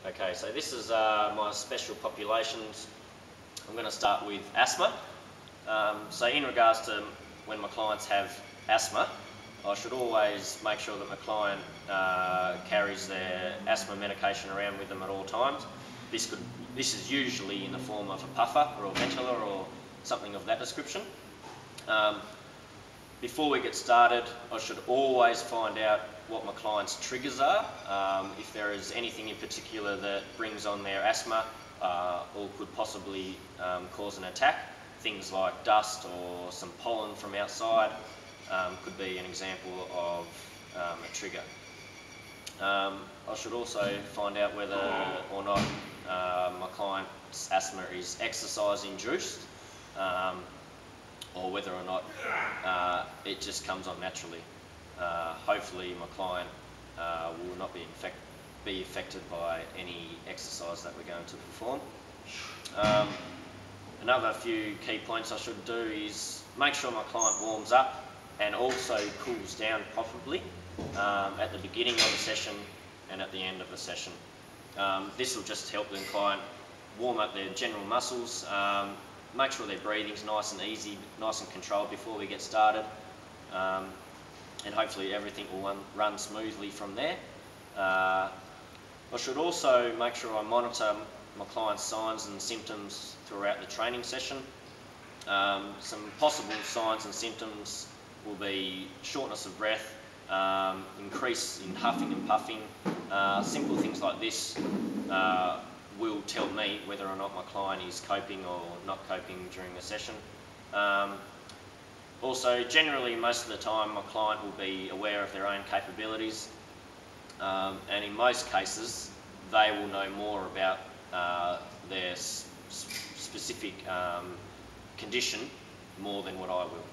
Okay, so this is my special populations. I'm going to start with asthma. So in regards to when my clients have asthma, I should always make sure that my client carries their asthma medication around with them at all times. This is usually in the form of a puffer or a ventilator or something of that description. Before we get started, I should always find out what my client's triggers are. If there is anything in particular that brings on their asthma or could possibly cause an attack, things like dust or some pollen from outside could be an example of a trigger. I should also find out whether or not my client's asthma is exercise induced, or whether or not it just comes on naturally. Hopefully my client will not be affected by any exercise that we're going to perform. Another few key points I should do is make sure my client warms up and also cools down properly at the beginning of the session and at the end of the session. This will just help the client warm up their general muscles, make sure their breathing's nice and easy, nice and controlled before we get started, and hopefully everything will run smoothly from there. I should also make sure I monitor my client's signs and symptoms throughout the training session. Some possible signs and symptoms will be shortness of breath, increase in huffing and puffing. Simple things like this will tell me whether or not my client is coping or not coping during the session. Also, generally, most of the time, my client will be aware of their own capabilities, and in most cases, they will know more about their specific condition more than what I will.